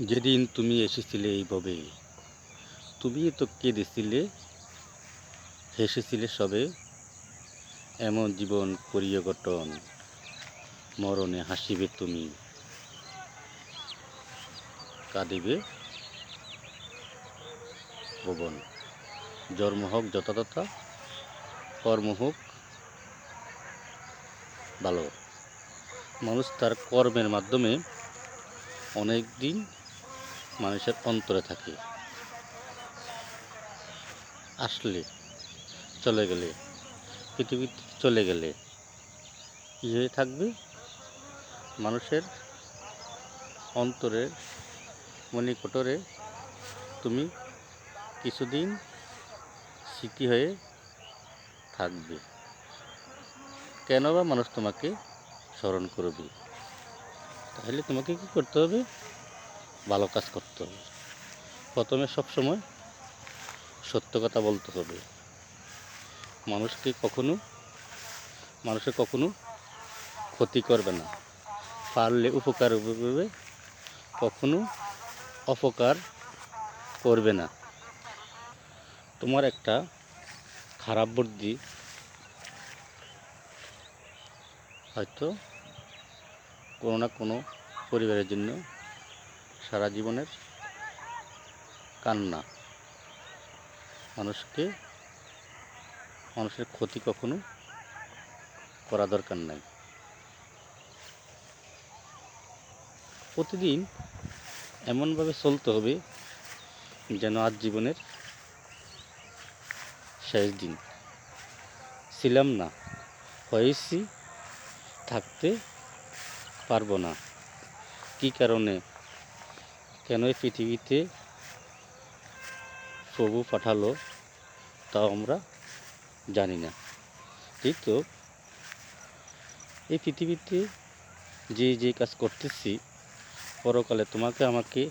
যেদিন তুমি এসেছিলে এইভাবে, তুমি তো কেঁদেছিলে, হেসেছিলে সবে, এমন জীবন করিয়া গঠন, মরণে হাসিবে তুমি, কাঁদিবে ভুবন। জন্ম হোক যথাযথা, কর্ম হোক ভালো। মানুষ তার কর্মের মাধ্যমে অনেক দিন মানুষের অন্তরে থাকে। আসলে চলে গেলে, পৃথিবীতে চলে গেলে কী হয়ে থাকবে? মানুষের অন্তরের মণিকোটরে তুমি কিছুদিন স্মৃতি হয়ে থাকবে। কেন বা মানুষ তোমাকে স্মরণ করবে? তাহলে তোমাকে কি করতে হবে? ভালো কাজ করতে হবে। প্রথমে সবসময় সত্য কথা বলতে হবে। মানুষের কখনো ক্ষতি করবে না, পারলে উপকার করবে, কখনো অপকার করবে না। তোমার একটা খারাপ বুদ্ধি হয়তো কোনো না কোনো পরিবারের জন্য সারা জীবনের কান্না। মানুষের ক্ষতি কখনো করা দরকার নাই। প্রতিদিন এমনভাবে চলতে হবে যেন আজ জীবনের শেষ দিন। ছিলাম না, হয়েছি, থাকতে পারবো না। কী কারণে, কেন এই পৃথিবীতে প্রভু পাঠালো তাও আমরা জানি না। এই তো এই পৃথিবীতে যে কাজ করতেছি, পরকালে তোমাকে আমাকে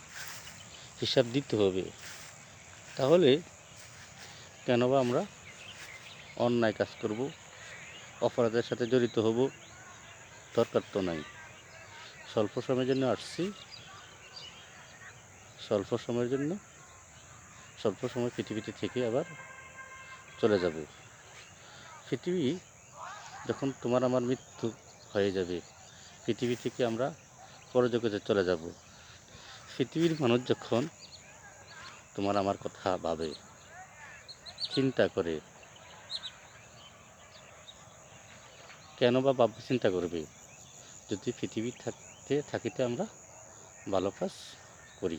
হিসাব দিতে হবে। তাহলে কেন বা আমরা অন্যায় কাজ করব, অপরাধের সাথে জড়িত হব? দরকার তো নাই। স্বল্প সময়ের জন্য আসছি, স্বল্প সময়ের জন্য স্বল্প সময় পৃথিবীতে থেকে আবার চলে যাব। পৃথিবী যখন তোমার আমার মৃত্যু হয়ে যাবে, পৃথিবী থেকে আমরা পরজগতে চলে যাব। পৃথিবীর মানুষ যখন তোমার আমার কথা ভাবে, চিন্তা করে, কেন বা ভাববে, চিন্তা করবে? যদি পৃথিবী থাকিতে আমরা ভালো কাজ করি।